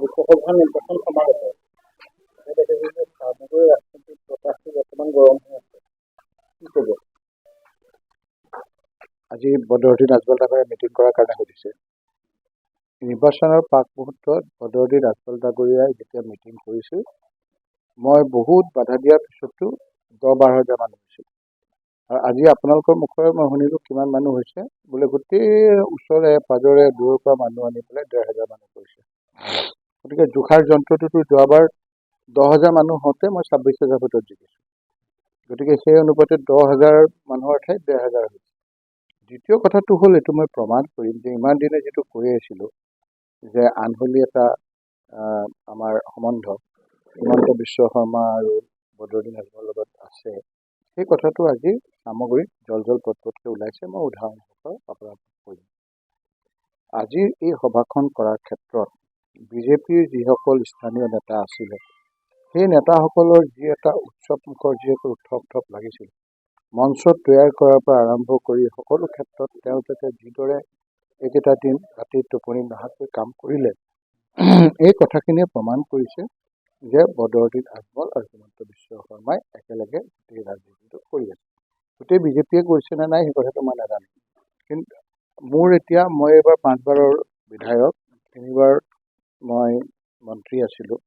লোকসভা নিৰ্বাচন সমাগত সামগ্ৰিক ৰাজনৈতিক বতাহটো বৰ্তমান গৰম হৈ আছে। কি ক'ব? আজি বদৰুদ্দিন আজমল ডাঙৰীয়াই মিটিং কৰাৰ কাৰণে সুধিছে। নিৰ্বাচনৰ প্ৰাক মুহূৰ্তত বদৰুদ্দিন আজমল ডাঙৰীয়াই যেতিয়া মিটিং কৰিছিল, মই বহুত বাধা দিয়াৰ পিছতো 10-12 হাজাৰ মানুহ হৈছিল। আৰু আজি আপোনালোকৰ মুখৰে মই শুনিলোঁ কিমান মানুহ হৈছে, বোলে গোটেই ওচৰে পাজৰে দূৰৰ পৰা মানুহ আনি পেলাই 1,500 মানুহ কৰিছে। গতিকে জোখাৰ যন্ত্ৰটোতো যোৱাবাৰ 10,000 মানুহ হওঁতে মই 26,000 ভোটত জিকিছোঁ। গতিকে সেই অনুপাতে 10,000 মানুহৰ ঠাইত 1,500 হৈছে। দ্বিতীয় কথাটো হ'ল, এইটো মই প্ৰমাণ কৰিম যে ইমান দিনে যিটো কৈ আছিলোঁ যে আনহলি এটা আমাৰ সম্বন্ধ হিমন্ত বিশ্ব শৰ্মা আৰু বদৰুদ্দিন আজমলৰ লগত আছে, সেই কথাটো আজি সামগ্ৰিক জল পটপটকৈ ওলাইছে। মই উদাহৰণসহ আপোনাক কৰিম। আজিৰ এই সভাখন কৰাৰ ক্ষেত্ৰত বিজেপিৰ যিসকল স্থানীয় নেতা আছিলে, সেই নেতাসকলৰ যি এটা উৎসৱমুখৰ যি এটা উৎসৱ লাগিছিল, মঞ্চ তৈয়াৰ কৰাৰ পৰা আৰম্ভ কৰি সকলো ক্ষেত্ৰত তেওঁলোকে যিদৰে এইকেইটা দিন ৰাতি টোপনি নহাকৈ কাম কৰিলে, এই কথাখিনিয়ে প্ৰমাণ কৰিছে যে বদৰুদ্দিন আজমল আৰু হিমন্ত বিশ্ব শৰ্মাই একেলগে গোটেই ৰাজনীতিটো কৰি আছে। গোটেই বিজেপিয়ে কৰিছে নে নাই সেই কথাটো মই নাজানো, কিন্তু মই এইবাৰ 5বাৰৰ বিধায়ক, 3বাৰ মই মন্ত্ৰী আছিলোঁ।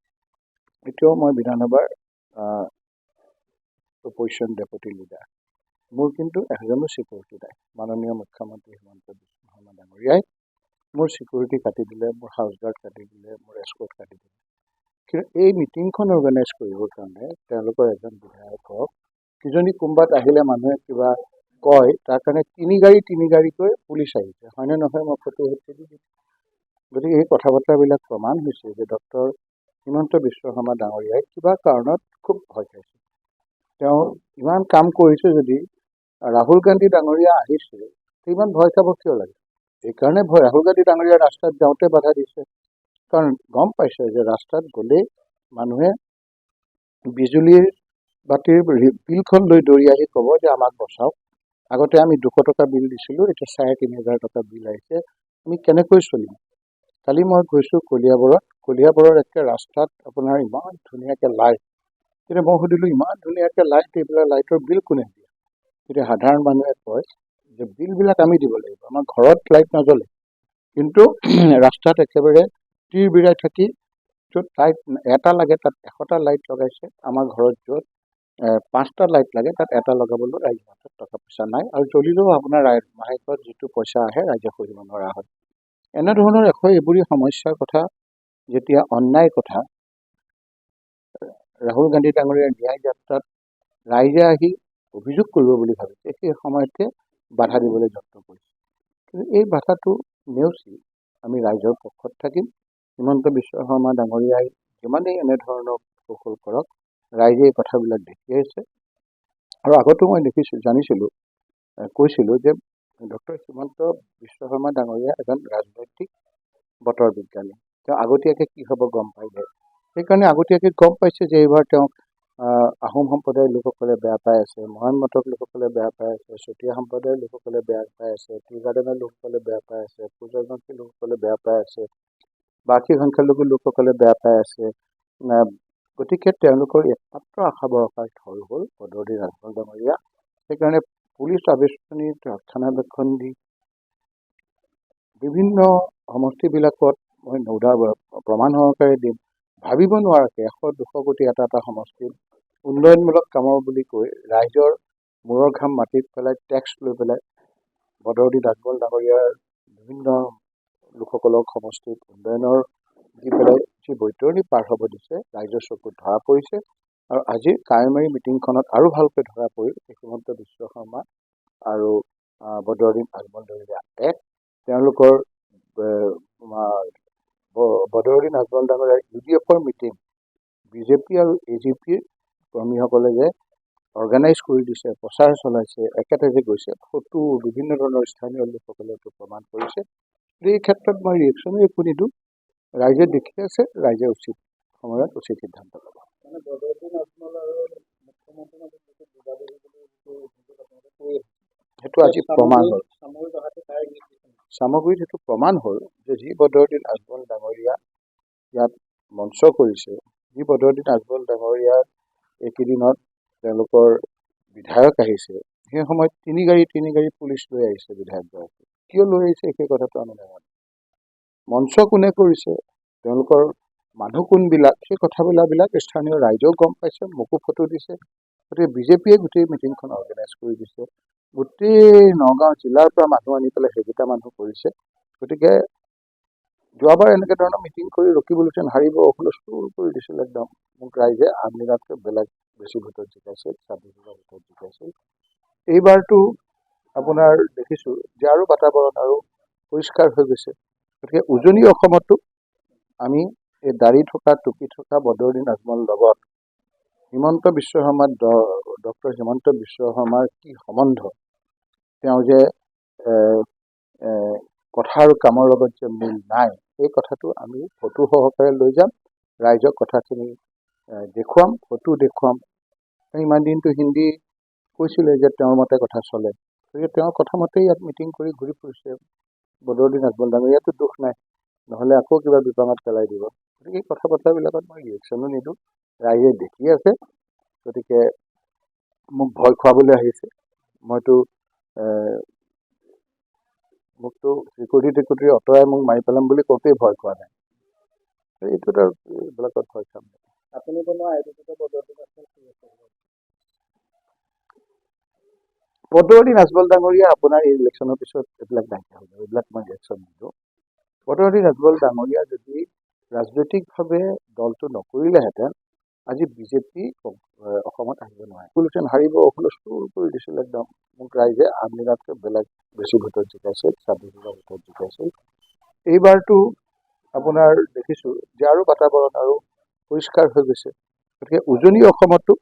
এতিয়াও মই বিধানসভাৰ অপজিশ্যন ডেপুটি লিডাৰ। মোৰ কিন্তু এজনো চিকিউৰিটি নাই। মাননীয় মুখ্যমন্ত্ৰী হিমন্ত বিশ্ব শৰ্মা ডাঙৰীয়াই মোৰ চিকিউৰিটি কাটি দিলে, মোৰ হাউচ গাৰ্ড কাটি দিলে, মোৰ এস্কৰ্ট কাটি দিলে। কিন্তু এই মিটিংখন অৰ্গেনাইজ কৰিবৰ কাৰণে তেওঁলোকৰ এজন বিধায়কক কিজনী কোনোবাত আহিলে মানুহে কিবা কয়, তাৰ কাৰণে 3 গাড়ীকৈ পুলিচ আহিছে। হয়নে নহয় মই ফটো উঠি দি দিম। গতিকে এই কথা বতৰাবিলাক প্ৰমাণ হৈছে যে ডক্টৰ হিমন্ত বিশ্ব শৰ্মা ডাঙৰীয়াই কিবা কাৰণত খুব ভয় খাইছে। তেওঁ ইমান কাম কৰিছে যদি ৰাহুল গান্ধী ডাঙৰীয়া আহিছে, ইমান ভয় খাব কিয় লাগে? এইকাৰণে ৰাহুল গান্ধী ডাঙৰীয়া ৰাস্তাত যাওঁতে বাধা দিছে, কাৰণ গম পাইছে যে ৰাস্তাত গ'লেই মানুহে বিজুলীৰ বাতিৰ বিলখন লৈ দৌৰি আহি ক'ব যে আমাক বচাওক। আগতে আমি 200 টকা বিল দিছিলোঁ, এতিয়া 3,500 টকা বিল আহিছে, আমি কেনেকৈ চলিম? কালি মই গৈছোঁ কলিয়াবৰৰ একে ৰাস্তাত আপোনাৰ ইমান ধুনীয়াকৈ লাইট। তেতিয়া মই সুধিলোঁ, ইমান ধুনীয়াকৈ লাইট, এইবিলাক লাইটৰ বিল কোনে দিয়ে? তেতিয়া সাধাৰণ মানুহে কয় যে বিলবিলাক আমি দিব লাগিব, আমাৰ ঘৰত লাইট নজ্বলে। কিন্তু ৰাস্তাত একেবাৰে তীৰ বিৰাই থাকি য'ত লাইট এটা লাগে তাত 100টা লাইট লগাইছে। আমাৰ ঘৰত য'ত 5টা লাইট লাগে তাত এটা লগাবলৈ ৰাইজৰ হাতত টকা পইচা নাই, আৰু জ্বলিলেও আপোনাৰ মাহেকত যিটো পইচা আহে ৰাইজে সহিব নোৱাৰা হয়। এনেধৰণৰ এইবোৰে সমস্যাৰ কথা, যেতিয়া অন্যায় কথা ৰাহুল গান্ধী ডাঙৰীয়াৰ ন্যায় যাত্ৰাত ৰাইজে আহি অভিযোগ কৰিব বুলি ভাবিছে, সেই সময়তে বাধা দিবলৈ যত্ন কৰিছে। কিন্তু এই বাধাটো নেওচি আমি ৰাইজৰ পক্ষত থাকিম। হিমন্ত বিশ্ব শৰ্মা ডাঙৰীয়াই যিমানেই এনেধৰণৰ কৌশল কৰক, ৰাইজে এই কথাবিলাক দেখি আহিছে। আৰু আগতো মই কৈছিলোঁ যে ডক্টৰ হিমন্ত বিশ্ব শৰ্মা ডাঙৰীয়া এজন ৰাজনৈতিক বতৰ বিজ্ঞানী। তেওঁ আগতীয়াকৈ কি হ'ব গম পাই যায়। সেইকাৰণে আগতীয়াকৈ গম পাইছে যে এইবাৰ তেওঁক আহোম সম্প্ৰদায়ৰ লোকসকলে বেয়া পাই আছে, মৰাণ মটক লোকসকলে বেয়া পাই আছে, চুতীয়া সম্প্ৰদায়ৰ লোকসকলে বেয়া পাই আছে, টি গাৰ্ডেনৰ লোকসকলে বেয়া পাই আছে, পূজনপন্থী লোকসকলে বেয়া পাই আছে, বাকী সংখ্যালঘু লোকসকলে বেয়া পাই আছে। গতিকে তেওঁলোকৰ একমাত্ৰ আশা ভৰসাৰ থল হ'ল বদৰুদ্দিন আজমল ডাঙৰীয়া। সেইকাৰণে পুলিচ আবেষ্টনী ৰক্ষণাবেক্ষণ দি বিভিন্ন সমষ্টিবিলাকত মই প্ৰমাণ সহকাৰে দিম, ভাবিব নোৱাৰাকৈ 100-200 কোটি এটা সমষ্টিত উন্নয়নমূলক কামৰ বুলি কৈ ৰাইজৰ মূৰৰ ঘাম মাটিত পেলাই টেক্স লৈ পেলাই বদৰুদ্দিন আজমল ডাঙৰীয়াৰ বিভিন্ন লোকসকলক সমষ্টিত উন্নয়নৰ দি পেলাই যি বৈতৰণি পাৰ হ'ব দিছে, ৰাইজৰ চকুত ধৰা পৰিছে। আৰু আজিৰ কাৱৈমাৰী মিটিংখনত আৰু ভালকৈ ধৰা পৰিল হিমন্ত বিশ্ব শৰ্মা আৰু বদৰুদ্দিন আজমল ডাঙৰীয়া তেওঁলোকৰ বদৰুদ্দিন আজমল ডাঙৰীয়াৰ UDFৰ মিটিং বিজেপি আৰু AGPৰ কৰ্মীসকলে যে অৰ্গেনাইজ কৰি দিছে, প্ৰচাৰ চলাইছে, একেঠাইতে গৈছে, ফটো বিভিন্ন ধৰণৰ স্থানীয় লোকসকলে প্ৰমাণ কৰিছে। এই ক্ষেত্ৰত মই ৰিয়েকশ্যনো একো নিদিওঁ। ৰাইজে দেখি আছে, ৰাইজে উচিত সময়ত উচিত সিদ্ধান্ত ল'ব। মানে বদৰুদ্দিন আজমল আৰু মুখ্যমন্ত্ৰী সেইটো আজি প্ৰমাণ হ'ল। সামগ্ৰীত সেইটো প্ৰমাণ হ'ল যে যি বদৰুদ্দিন আজমল ডাঙৰীয়া ইয়াত মঞ্চ কৰিছে, যি বদৰুদ্দিন আজমল ডাঙৰীয়াৰ এইকেইদিনত তেওঁলোকৰ বিধায়ক আহিছে, সেই সময়ত তিনি গাড়ী পুলিচ লৈ আহিছে বিধায়কগৰাকী। কিয় লৈ আহিছে সেই কথাটো আমি নাজানো। মঞ্চ কোনে কৰিছে, তেওঁলোকৰ মানুহ কোনবিলাক, সেই কথাবিলাক স্থানীয় ৰাইজেও গম পাইছে, মোকো ফটো দিছে। গতিকে বিজেপিয়ে গোটেই মিটিংখন অৰ্গেনাইজ কৰি দিছে, গোটেই নগাঁও জিলাৰ পৰা মানুহ আনি পেলাই সেইকেইটা মানুহ কৰিছে। গতিকে যোৱাবাৰ এনেকৈ ধৰণৰ মিটিং কৰি ৰকিবুল-হুছেইন হাৰিব হুলস্থুল কৰি দিছিল একদম। মোক ৰাইজে আমনিৰাতকৈ বেছি ভোটত জিকাইছিল, 26,000 ভোটত জিকাইছিল। এইবাৰতো আপোনাৰ দেখিছোঁ যে আৰু বাতাবৰণ আৰু পৰিষ্কাৰ হৈ গৈছে। গতিকে উজনি অসমতো আমি এই দাড়ি থকা টুপি থকা বদৰুদ্দিন আজমলৰ লগত হিমন্ত বিশ্ব শৰ্মাৰ ডক্টৰ হিমন্ত বিশ্ব শৰ্মাৰ কি সম্বন্ধ, তেওঁ যে কথা আৰু কামৰ লগত যে মিল নাই, এই কথাটো আমি ফটো সহকাৰে লৈ যাম, ৰাইজক কথাখিনি দেখুৱাম, ফটো দেখুৱাম। ইমান দিনটো হিন্দী কৈছিলে যে তেওঁৰ মতে কথা চলে, গতিকে তেওঁৰ কথা মতেই ইয়াত মিটিং কৰি ঘূৰি ফুৰিছে বদৰুদ্দিন আজমল ডাঙৰীয়া। ইয়াতো দুখ নাই, নহ'লে আকৌ কিবা বিপাঙত পেলাই দিব। গতিকে এই কথা বতৰাবিলাকত মই ৰিয়েকশ্যনো নিদিওঁ, ৰাইজে দেখি আছে। গতিকে মোক ভয় খুৱাবলৈ আহিছে, মোকতো চিকিউৰিটি আঁতৰাই মোক মাৰি পেলাম বুলি কওঁতেই ভয় খোৱা নাই। এইটোত আৰু এইবিলাকত ভয় খাম। আপুনি বদৰুদ্দিন আজমল ডাঙৰীয়া আপোনাৰ এই ইলেকশ্যনৰ পিছত এইবিলাক নাইকিয়া হ'ব, এইবিলাক মই ৰিয়েকশ্যন নিদিওঁ। বদৰুদ্দিন আজমল ডাঙৰীয়া যদি ৰাজনৈতিকভাৱে দলটো নকৰিলেহেঁতেন, আজি বিজেপি অসমত আহিব নোৱাৰে। হুলস্থুল হাৰিব হুলস্থুল কৰি দিছিল একদম। মোক ৰাইজে আমনিৰাতকৈ বেছি ভোটত জিকাইছিল, 26,000 ভোটত জিকাইছিল। এইবাৰতো আপোনাৰ দেখিছোঁ যে আৰু বাতাবৰণ আৰু পৰিষ্কাৰ হৈ গৈছে। গতিকে উজনি অসমতো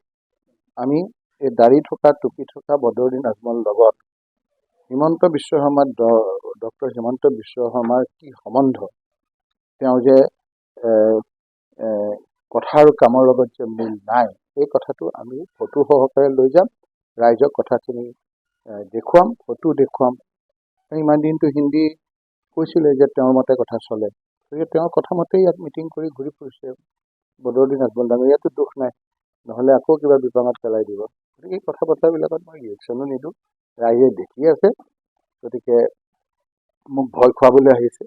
আমি এই দাড়ি থকা টুপি থকা বদৰুদ্দিন আজমলৰ লগত হিমন্ত বিশ্ব শৰ্মাৰ ডক্টৰ হিমন্ত বিশ্ব শৰ্মাৰ কি সম্বন্ধ, তেওঁ যে কথা আৰু কামৰ লগত যে মিল নাই, এই কথাটো আমি ফটো সহকাৰে লৈ যাম, ৰাইজক কথাখিনি দেখুৱাম, ফটো দেখুৱাম। ইমান দিনটো হিন্দী কৈছিলে যে তেওঁৰ মতে কথা চলে, গতিকে তেওঁৰ কথা মতেই ইয়াত মিটিং কৰি ঘূৰি ফুৰিছে বদৰুদ্দিন আজমল ডাঙৰীয়া। ইয়াতো দুখ নাই, নহ'লে আকৌ কিবা বিপাঙত পেলাই দিব। গতিকে এই কথা বতৰাবিলাকত মই ৰিয়েকশ্যনো নিদিওঁ, ৰাইজে দেখি আছে। গতিকে মোক ভয় খুৱাবলৈ আহিছে,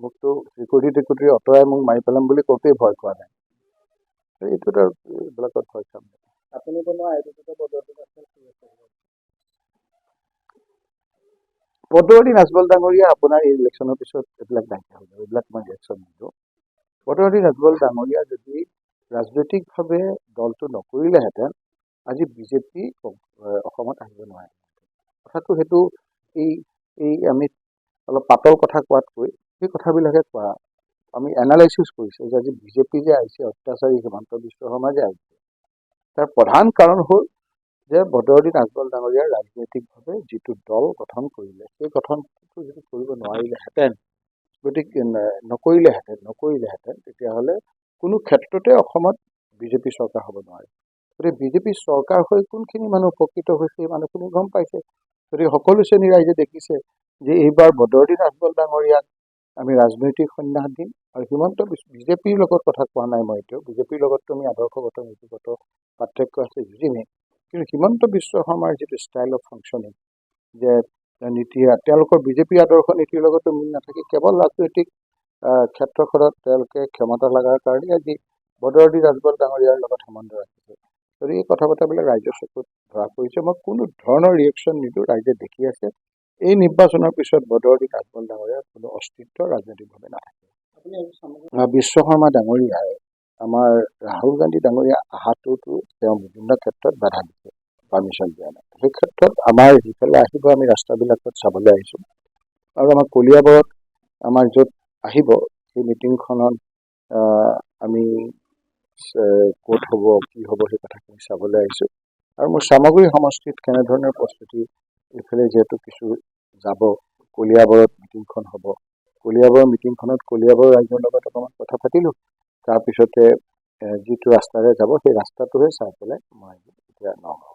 মোকতো চিকিউৰিটি আঁতৰাই মোক মাৰি পেলাম বুলি কওঁতেই ভয় খোৱা নাই। এইটোত আৰু এইবিলাকত ভয় খাম। আপুনি বদৰুদ্দিন আজমল ডাঙৰীয়া আপোনাৰ এই ইলেকশ্যনৰ পিছত এইবিলাক নাইকিয়া হ'ব, এইবিলাক মই ৰিয়েকশ্যন নিদিওঁ। বদৰুদ্দিন আজমল ডাঙৰীয়া যদি ৰাজনৈতিকভাৱে দলটো নকৰিলেহেঁতেন, আজি বিজেপি অসমত আহিব নোৱাৰে। কথাটো সেইটো এই আমি অলপ পাতল কথা কোৱাতকৈ সেই কথাবিলাকে কোৱা, আমি এনালাইচিছ কৰিছোঁ যে আজি বিজেপি যে আহিছে, অত্যাচাৰী হিমন্ত বিশ্ব শৰ্মা যে আহিছে, তাৰ প্ৰধান কাৰণ হ'ল যে বদৰুদ্দিন আজমল ডাঙৰীয়াৰ ৰাজনৈতিকভাৱে যিটো দল গঠন কৰিলে, সেই গঠনটো যদি কৰিব নোৱাৰিলেহেঁতেন, গতিকে নকৰিলেহেঁতেন, তেতিয়াহ'লে কোনো ক্ষেত্ৰতে অসমত বিজেপি চৰকাৰ হ'ব নোৱাৰে। গতিকে বিজেপি চৰকাৰ হৈ কোনখিনি মানুহ উপকৃত হৈছে, সেই মানুহখিনি গম পাইছে। গতিকে সকলো শ্ৰেণীৰ ৰাইজে দেখিছে যে এইবাৰ বদৰুদ্দিন আজমল ডাঙৰীয়াক আমি ৰাজনৈতিক সন্ন্যাস দিম। আৰু বিজেপিৰ লগত কথা কোৱা নাই মই, এতিয়াও বিজেপিৰ লগততো আমি আদৰ্শগত নীতিগত পাৰ্থক্য আছে যুঁজিমেই, কিন্তু হিমন্ত বিশ্ব শৰ্মাৰ যিটো ষ্টাইল অফ ফাংচনিং, যে নীতি, তেওঁলোকৰ বিজেপি আদৰ্শ নীতিৰ লগতো মিল নাথাকে, কেৱল ৰাজনৈতিক ক্ষেত্ৰখনত তেওঁলোকে ক্ষমতা লগাৰ কাৰণে আজি বদৰুদ্দিন আজমল ডাঙৰীয়াৰ লগত সম্বন্ধ ৰাখিছে। গতিকে এই কথা বতৰাবিলাক ৰাইজৰ চকুত ধৰা পৰিছে। মই কোনো ধৰণৰ ৰিয়েকশ্যন নিদিওঁ, ৰাইজে দেখি আছে। এই নিৰ্বাচনৰ পিছত বদৰুদ্দিন আজমল ডাঙৰীয়াৰ কোনো অস্তিত্ব ৰাজনৈতিকভাৱে নাথাকে। বিশ্ব শৰ্মা ডাঙৰীয়াই আমাৰ ৰাহুল গান্ধী ডাঙৰীয়া অহাটোতো তেওঁ বিভিন্ন ক্ষেত্ৰত বাধা দিছে, পাৰ্মিশ্যন দিয়া নাই। সেই ক্ষেত্ৰত আমাৰ যিফালে আহিব, আমি ৰাস্তাবিলাকত চাবলৈ আহিছোঁ। আৰু আমাৰ কলিয়াবৰত আমাৰ য'ত আহিব, সেই মিটিংখনত আমি ক'ত হ'ব, কি হ'ব, সেই কথাখিনি চাবলৈ আহিছোঁ। আৰু মোৰ চামগুৰি সমষ্টিত কেনেধৰণৰ প্ৰস্তুতি, এইফালে যিহেতু কিছু যাব, কলিয়াবৰত মিটিংখন হ'ব, কলিয়াবৰৰ মিটিংখনত কলিয়াবৰৰ ৰাইজৰ লগত অকণমান কথা পাতিলোঁ। তাৰপিছতে যিটো ৰাস্তাৰে যাব, সেই ৰাস্তাটোহে চাই পেলাই মই এতিয়া নগাঁও